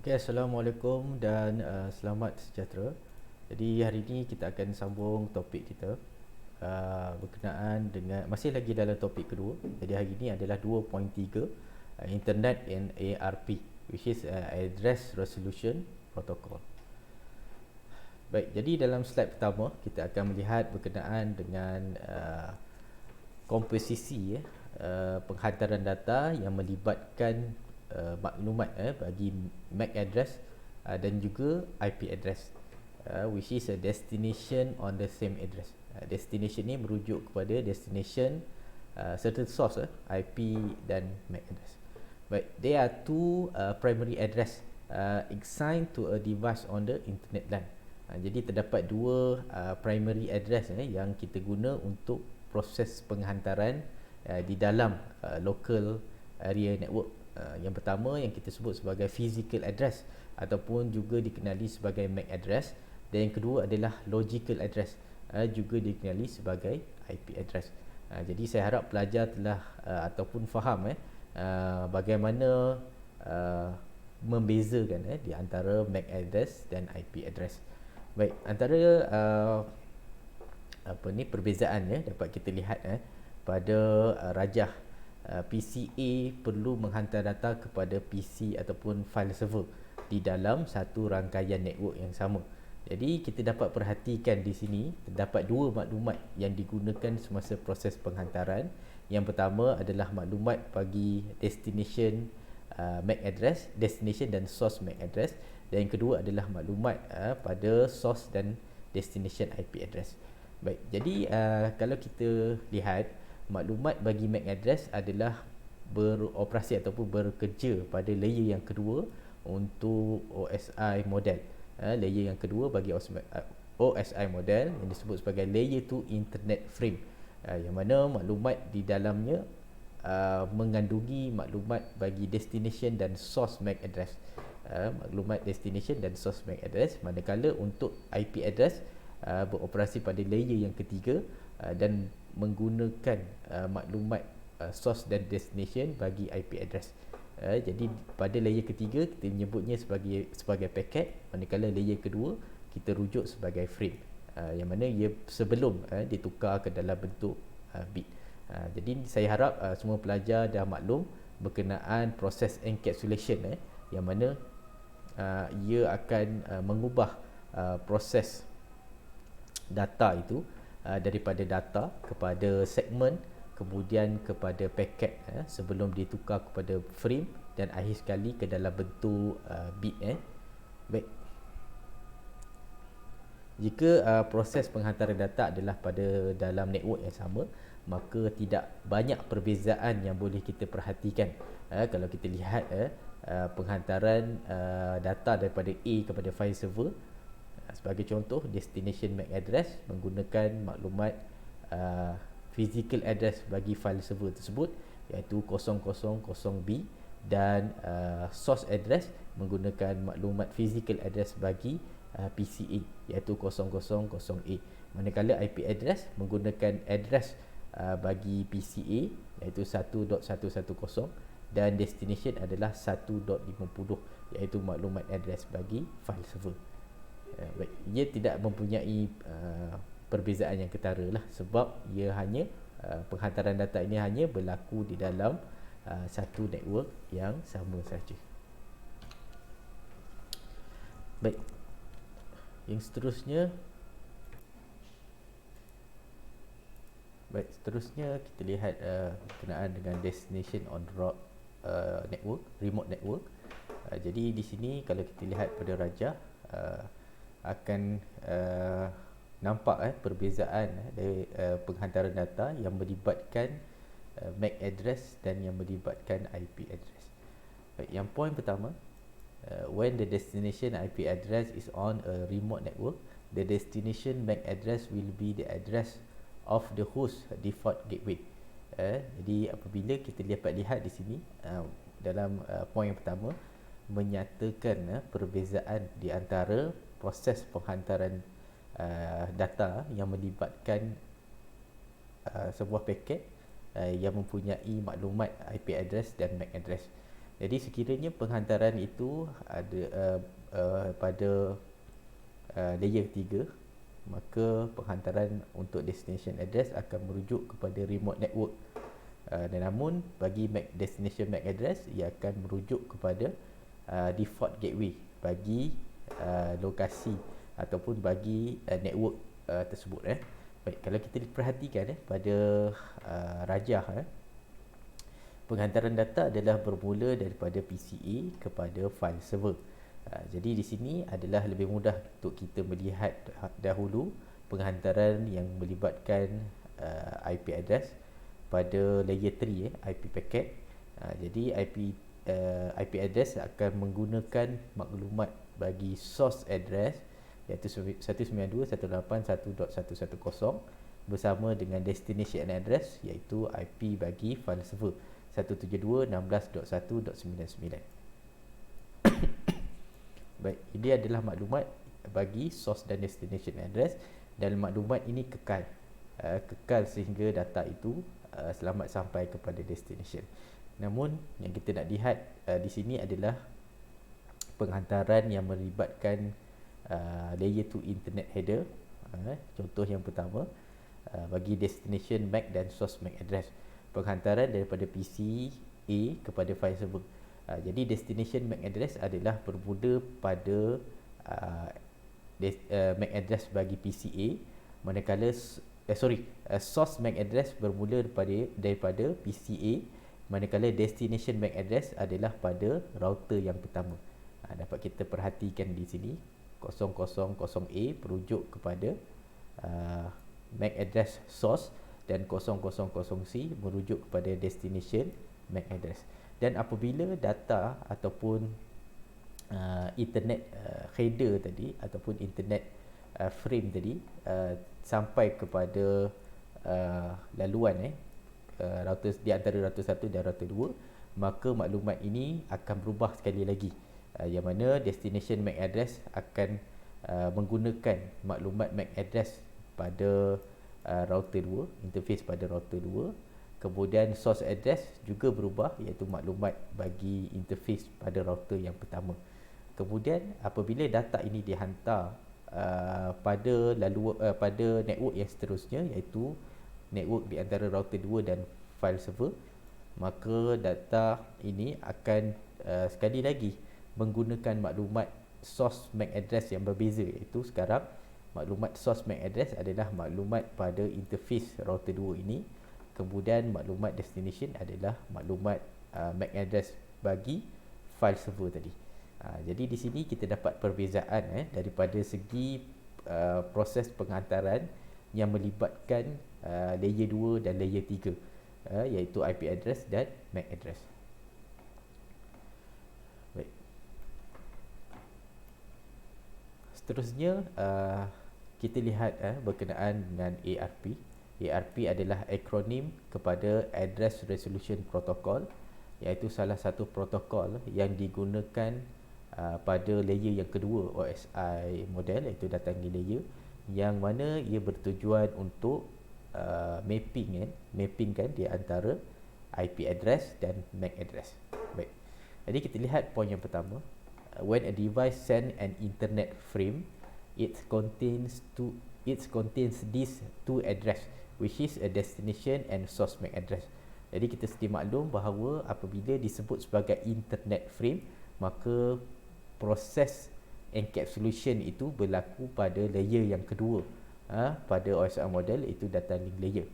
Okay, Assalamualaikum dan selamat sejahtera. Jadi hari ini kita akan sambung topik kita berkenaan dengan masih lagi dalam topik kedua. Jadi hari ini adalah 2.3 Internet and ARP, which is Address Resolution Protocol. Baik, jadi dalam slide pertama kita akan melihat berkenaan dengan komposisi penghantaran data yang melibatkan maklumat bagi MAC address dan juga IP address, which is a destination on the same address. Destination ni merujuk kepada destination serta source IP dan MAC address. Baik, there are two primary address assigned to a device on the internet LAN. Jadi terdapat dua primary address yang kita guna untuk proses penghantaran di dalam local area network. Yang pertama yang kita sebut sebagai physical address ataupun juga dikenali sebagai MAC address, dan yang kedua adalah logical address, juga dikenali sebagai IP address. Jadi saya harap pelajar telah ataupun faham bagaimana membezakan di antara MAC address dan IP address. Baik, antara perbezaannya dapat kita lihat pada rajah PCA perlu menghantar data kepada PC ataupun file server di dalam satu rangkaian network yang sama. Jadi kita dapat perhatikan di sini terdapat dua maklumat yang digunakan semasa proses penghantaran. Yang pertama adalah maklumat bagi destination MAC address, destination dan source MAC address, dan yang kedua adalah maklumat pada source dan destination IP address. Baik, jadi kalau kita lihat maklumat bagi MAC address adalah beroperasi ataupun bekerja pada layer yang kedua untuk OSI model. Layer yang kedua bagi OSI model yang disebut sebagai layer 2 internet frame, yang mana maklumat di dalamnya mengandungi maklumat bagi destination dan source MAC address. Maklumat destination dan source MAC address, manakala untuk IP address beroperasi pada layer yang ketiga dan menggunakan maklumat source dan destination bagi IP address. Jadi pada layer ketiga kita menyebutnya sebagai packet, manakala layer kedua kita rujuk sebagai frame, yang mana ia sebelum ditukar ke dalam bentuk bit. Jadi saya harap semua pelajar dah maklum berkenaan proses encapsulation, yang mana ia akan mengubah proses data itu daripada data kepada segmen, kemudian kepada paket sebelum ditukar kepada frame dan akhir sekali ke dalam bentuk bit. Baik, jika proses penghantaran data adalah pada dalam network yang sama, maka tidak banyak perbezaan yang boleh kita perhatikan. Kalau kita lihat penghantaran data daripada A kepada file server, sebagai contoh, destination MAC address menggunakan maklumat physical address bagi file server tersebut, iaitu 000B, dan source address menggunakan maklumat physical address bagi PCA, iaitu 000A. Manakala IP address menggunakan address bagi PCA, iaitu 1.110, dan destination adalah 1.50, iaitu maklumat address bagi file server. Baik, ia tidak mempunyai perbezaan yang ketara lah, sebab ia hanya penghantaran data ini hanya berlaku di dalam satu network yang sama saja. Baik, yang seterusnya kita lihat berkenaan dengan destination on route network, remote network. Jadi di sini kalau kita lihat pada rajah akan nampak perbezaan dari penghantaran data yang melibatkan MAC address dan yang melibatkan IP address. Baik, yang poin pertama, when the destination IP address is on a remote network, the destination MAC address will be the address of the host default gateway. Jadi apabila kita lihat di sini dalam poin yang pertama menyatakan perbezaan di antara proses penghantaran data yang melibatkan sebuah paket yang mempunyai maklumat IP address dan MAC address. Jadi sekiranya penghantaran itu ada pada layer 3, maka penghantaran untuk destination address akan merujuk kepada remote network. Namun bagi destination MAC address, ia akan merujuk kepada default gateway bagi lokasi ataupun bagi network tersebut. Baik, kalau kita perhatikan pada rajah, penghantaran data adalah bermula daripada PCA kepada file server. Jadi di sini adalah lebih mudah untuk kita melihat dahulu penghantaran yang melibatkan IP address pada layer 3, IP packet. Jadi IP address akan menggunakan maklumat bagi source address iaitu 192.168.1.110 bersama dengan destination address iaitu IP bagi file server 172.16.1.99. Baik, ini adalah maklumat bagi source dan destination address, dan maklumat ini kekal sehingga data itu selamat sampai kepada destination. Namun yang kita nak lihat di sini adalah penghantaran yang melibatkan layer 2 internet header. Contoh yang pertama, bagi destination MAC dan source MAC address, penghantaran daripada PCA kepada file server. Jadi destination MAC address adalah bermula pada MAC address bagi PCA, manakala source MAC address bermula daripada PCA, manakala destination MAC address adalah pada router yang pertama. Dapat kita perhatikan di sini 000A merujuk kepada MAC address source dan 000C merujuk kepada destination MAC address. Dan apabila data ataupun internet header tadi ataupun internet frame tadi sampai kepada laluan router di antara router 1 dan router 2, maka maklumat ini akan berubah sekali lagi, yang mana destination MAC address akan menggunakan maklumat MAC address pada router 2, interface pada router 2. Kemudian source address juga berubah, iaitu maklumat bagi interface pada router yang pertama. Kemudian apabila data ini dihantar pada network yang seterusnya, iaitu network di antara router 2 dan file server, maka data ini akan sekali lagi menggunakan maklumat source MAC address yang berbeza, iaitu sekarang maklumat source MAC address adalah maklumat pada interface router 2 ini. Kemudian maklumat destination adalah maklumat MAC address bagi file server tadi. Jadi di sini kita dapat perbezaan daripada segi proses penghantaran yang melibatkan layer 2 dan layer 3, iaitu IP address dan MAC address. Baik. Seterusnya kita lihat berkenaan dengan ARP. ARP adalah akronim kepada Address Resolution Protocol, iaitu salah satu protokol yang digunakan pada layer yang kedua OSI model, iaitu data tinggi layer, yang mana ia bertujuan untuk mappingkan di antara IP address dan MAC address. Baik. Jadi kita lihat poin yang pertama. When a device send an internet frame, it contains these two address, which is a destination and source MAC address. Jadi kita mesti maklum bahawa apabila disebut sebagai internet frame, maka proses encapsulation itu berlaku pada layer yang kedua pada OSI model, iaitu data link layer.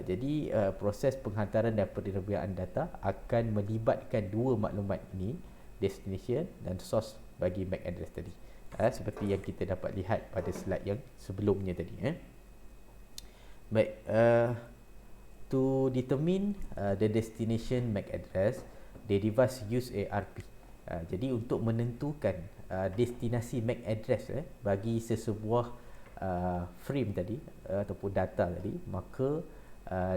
Jadi proses penghantaran dan penerimaan data akan melibatkan dua maklumat ini, destination dan source bagi MAC address tadi, seperti yang kita dapat lihat pada slide yang sebelumnya tadi. Baik, to determine the destination MAC address, the device use ARP. Jadi untuk menentukan destinasi MAC address bagi sesebuah frame tadi ataupun data tadi, maka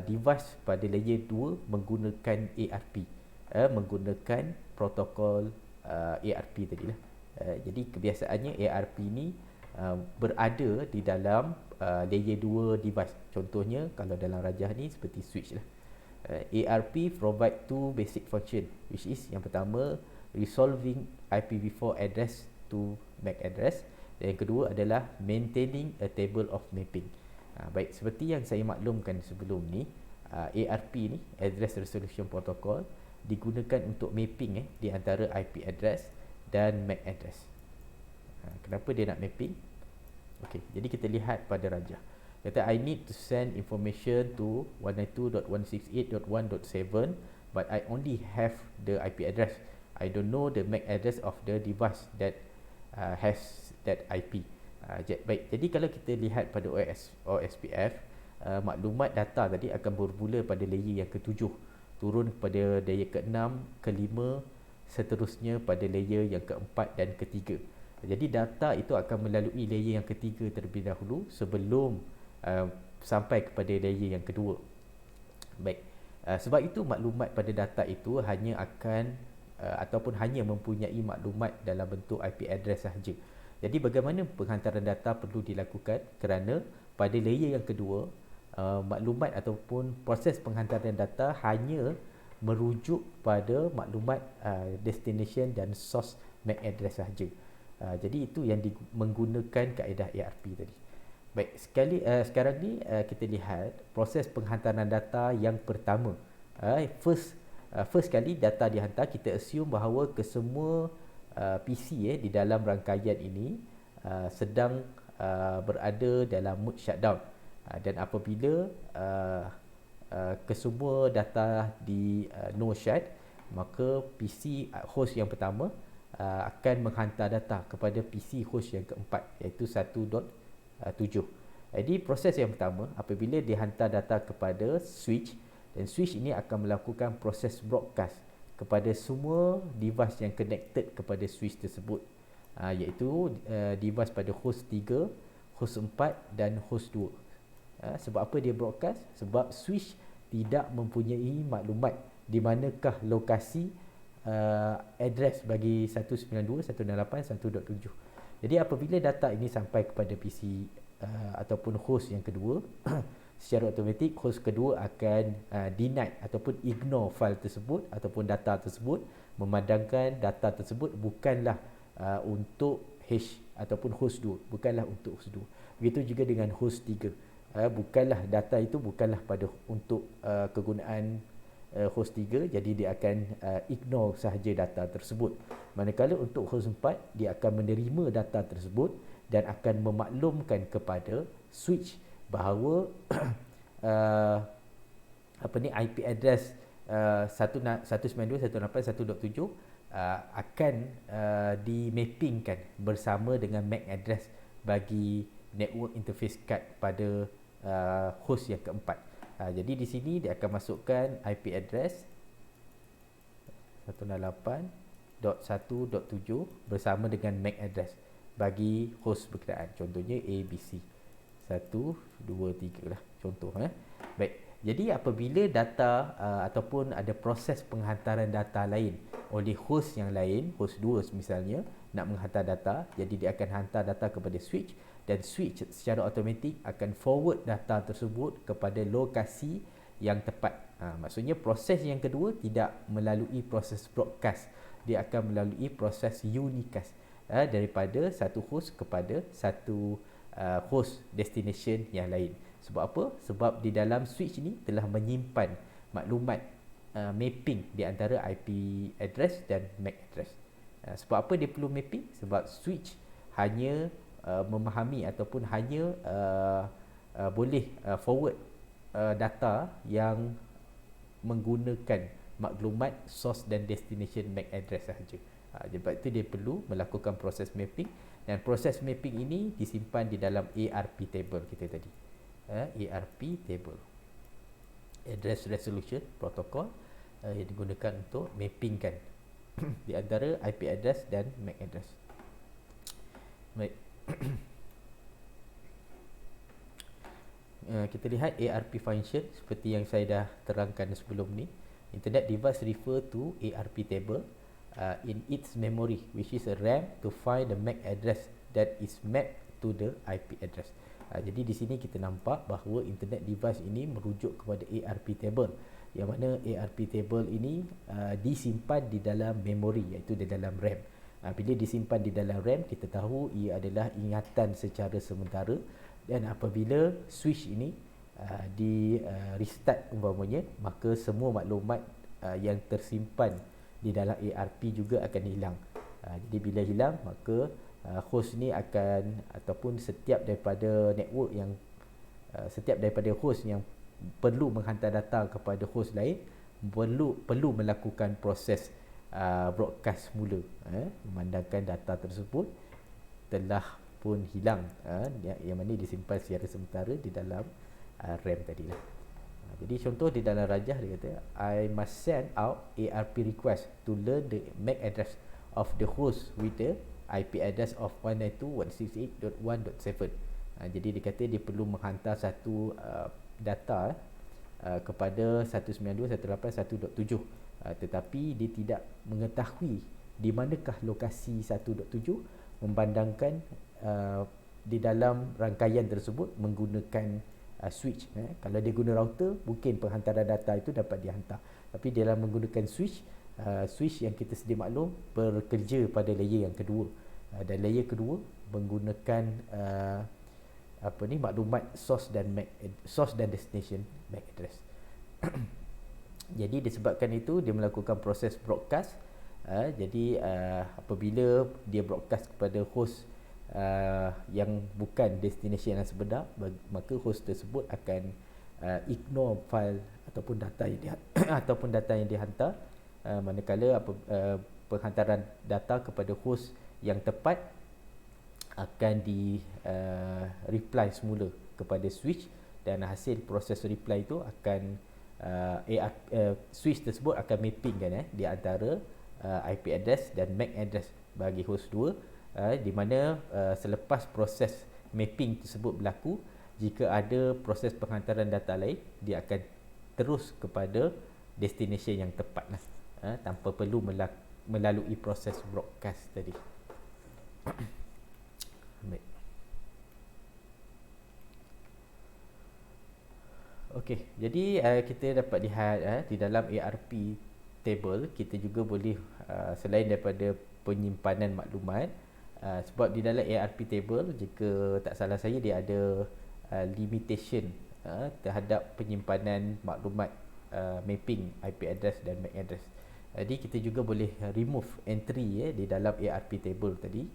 device pada layer 2 menggunakan ARP, menggunakan protokol ARP tadilah. Jadi kebiasaannya ARP ni berada di dalam layer 2 device. Contohnya kalau dalam rajah ni seperti switch lah. ARP provide two basic function, which is yang pertama resolving IPv4 address to MAC address, dan yang kedua adalah maintaining a table of mapping. Baik, seperti yang saya maklumkan sebelum ni, ARP ni, Address Resolution Protocol, digunakan untuk mapping di antara IP address dan MAC address. Kenapa dia nak mapping? Okey, jadi kita lihat pada rajah. Kata I need to send information to 192.168.1.7, but I only have the IP address. I don't know the MAC address of the device that has that IP. Baik, jadi kalau kita lihat pada OSPF, maklumat data tadi akan bermula pada layer yang ke-7, turun pada layer ke-6, ke-5, seterusnya pada layer yang ke-4 dan ke-3. Jadi data itu akan melalui layer yang ke-3 terlebih dahulu sebelum sampai kepada layer yang kedua. Baik, sebab itu maklumat pada data itu hanya akan ataupun hanya mempunyai maklumat dalam bentuk IP address sahaja. Jadi bagaimana penghantaran data perlu dilakukan, kerana pada layer yang kedua, maklumat ataupun proses penghantaran data hanya merujuk pada maklumat destination dan source MAC address sahaja. Jadi itu yang menggunakan kaedah ARP tadi. Baik, sekarang ni kita lihat proses penghantaran data yang pertama. First kali data dihantar, kita assume bahawa kesemua PC di dalam rangkaian ini sedang berada dalam mood shutdown, dan apabila kesemua data di no shut, maka PC host yang pertama akan menghantar data kepada PC host yang keempat, iaitu 1.7. Jadi proses yang pertama, apabila dihantar data kepada switch, dan switch ini akan melakukan proses broadcast kepada semua device yang connected kepada switch tersebut, iaitu device pada host 3, host 4 dan host 2. Sebab apa dia broadcast? Sebab switch tidak mempunyai maklumat di manakah lokasi address bagi 192.168.1.7. Jadi apabila data ini sampai kepada PC ataupun host yang kedua, secara automatik host kedua akan deny ataupun ignore file tersebut ataupun data tersebut, memandangkan data tersebut bukanlah untuk hash ataupun host 2, bukanlah untuk host 2. Begitu juga dengan host 3. Bukanlah data itu bukanlah pada untuk kegunaan host 3, jadi dia akan ignore sahaja data tersebut. Manakala untuk host 4, dia akan menerima data tersebut dan akan memaklumkan kepada switch bahawa IP address 192.168.1.7 akan dimappingkan bersama dengan MAC address bagi network interface card pada host yang keempat. Jadi di sini dia akan masukkan IP address 168.1.7 bersama dengan MAC address bagi host berkenaan. Contohnya ABC 1, 2, 3 lah contoh. Baik, jadi apabila data ataupun ada proses penghantaran data lain oleh host yang lain, host 2 misalnya nak menghantar data, jadi dia akan hantar data kepada switch, dan switch secara automatik akan forward data tersebut kepada lokasi yang tepat. Maksudnya proses yang kedua tidak melalui proses broadcast, dia akan melalui proses unicast daripada satu host kepada satu host destination yang lain. Sebab apa? Sebab di dalam switch ni telah menyimpan maklumat mapping di antara IP address dan MAC address. Sebab apa dia perlu mapping? Sebab switch hanya memahami ataupun hanya boleh forward data yang menggunakan maklumat source dan destination MAC address sahaja. Sebab itu dia perlu melakukan proses mapping, dan proses mapping ini disimpan di dalam ARP table kita tadi. ARP table, Address Resolution Protocol, yang digunakan untuk mappingkan di antara IP address dan MAC address. Baik. Kita lihat ARP function seperti yang saya dah terangkan sebelum ni. Internet device refer to ARP table in its memory, which is a RAM, to find the MAC address that is mapped to the IP address. Jadi di sini kita nampak bahawa internet device ini merujuk kepada ARP table, yang mana ARP table ini disimpan di dalam memori, iaitu di dalam RAM. Bila disimpan di dalam RAM, kita tahu ia adalah ingatan secara sementara, dan apabila switch ini di restart umpamanya, maka semua maklumat yang tersimpan di dalam ARP juga akan hilang. Jadi bila hilang, maka host ni akan, ataupun setiap daripada host yang perlu menghantar data kepada host lain perlu melakukan proses broadcast semula, memandangkan data tersebut telah pun hilang, yang mana disimpan secara sementara di dalam RAM tadilah. Jadi contoh di dalam rajah dia kata, I must send out ARP request to learn the MAC address of the host with the IP address of 192.168.1.7. Jadi dia kata dia perlu menghantar satu data kepada 192.168.1.7, tetapi dia tidak mengetahui di manakah lokasi 1.7, memandangkan di dalam rangkaian tersebut menggunakan switch. Kalau dia guna router, mungkin penghantaran data itu dapat dihantar, tapi dalam menggunakan switch yang kita sedia maklum bekerja pada layer yang kedua, dan layer kedua menggunakan maklumat source dan destination MAC address. Jadi disebabkan itu dia melakukan proses broadcast. Jadi apabila dia broadcast kepada host yang bukan destination yang sebenar, maka host tersebut akan ignore file ataupun data yang dihantar, manakala penghantaran data kepada host yang tepat akan di reply semula kepada switch, dan hasil proses reply itu akan switch tersebut akan mappingkan di antara IP address dan MAC address bagi host 2, di mana selepas proses mapping tersebut berlaku, jika ada proses penghantaran data lain, dia akan terus kepada destination yang tepat tanpa perlu melalui proses broadcast tadi. Baik. Okey, jadi kita dapat lihat di dalam ARP table, kita juga boleh selain daripada penyimpanan maklumat, sebab di dalam ARP table, jika tak salah saya, dia ada limitation terhadap penyimpanan maklumat mapping IP address dan MAC address. Jadi kita juga boleh remove entry di dalam ARP table tadi.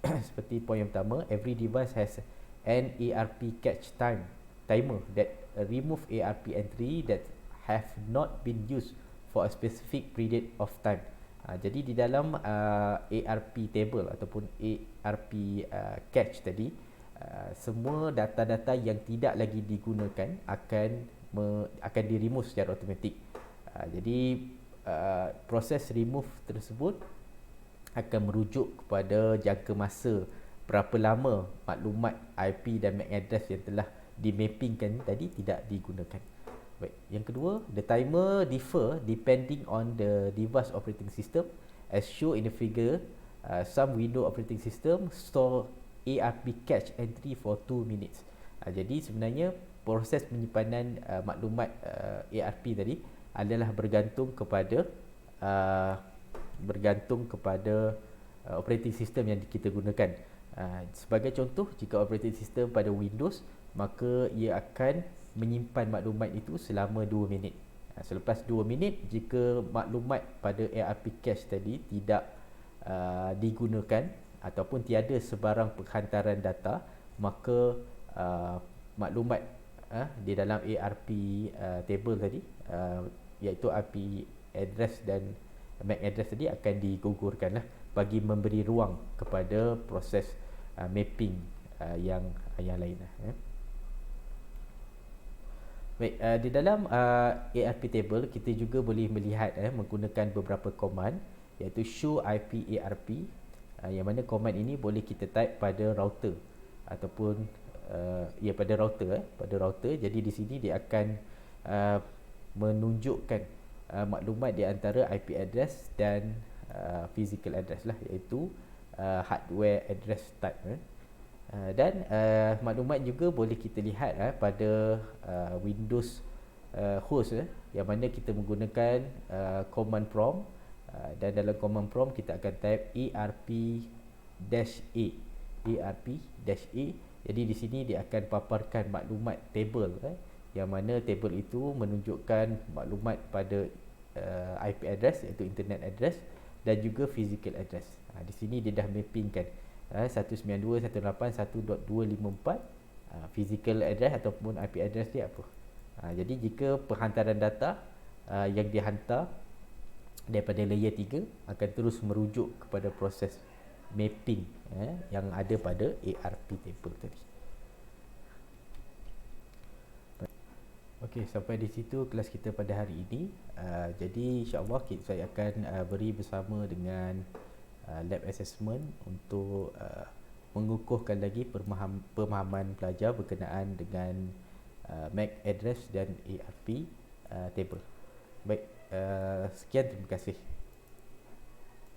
Seperti poin yang pertama, every device has an ARP catch timer that remove ARP entry that have not been used for a specific period of time. Jadi di dalam ARP table ataupun ARP catch tadi, semua data-data yang tidak lagi digunakan akan di-remove secara automatik. Jadi proses remove tersebut akan merujuk kepada jangka masa berapa lama maklumat IP dan MAC address yang telah dimappingkan tadi tidak digunakan. Baik, yang kedua, the timer differ depending on the device operating system. As shown in the figure, some Windows operating system store ARP catch entry for 2 minutes. Jadi sebenarnya proses penyimpanan maklumat ARP tadi adalah bergantung kepada operating system yang kita gunakan. Sebagai contoh, jika operating system pada Windows, maka ia akan menyimpan maklumat itu selama 2 minit. Selepas 2 minit, jika maklumat pada ARP cache tadi tidak digunakan ataupun tiada sebarang penghantaran data, maka maklumat di dalam ARP table tadi, iaitu IP address dan MAC address tadi akan digugurkanlah bagi memberi ruang kepada proses mapping yang lain. Baik, di dalam ARP table kita juga boleh melihat menggunakan beberapa command, iaitu show IP ARP, yang mana command ini boleh kita type pada router ataupun pada router. Jadi di sini dia akan menunjukkan maklumat di antara IP address dan physical address lah, iaitu hardware address type. Dan maklumat juga boleh kita lihat pada Windows host yang mana kita menggunakan command prompt, dan dalam command prompt kita akan type ERP-A. ERP-A. Jadi di sini dia akan paparkan maklumat table, yang mana table itu menunjukkan maklumat pada IP address, iaitu internet address, dan juga physical address. Di sini dia dah mappingkan 192.168.1.254 physical address ataupun IP address dia apa. Jadi jika penghantaran data yang dihantar daripada layer 3 akan terus merujuk kepada proses mapping yang ada pada ARP table tadi. Okey, sampai di situ kelas kita pada hari ini. Jadi insya-Allah saya akan beri bersama dengan lab assessment untuk mengukuhkan lagi pemahaman pelajar berkenaan dengan MAC address dan ARP table. Baik, sekian, terima kasih.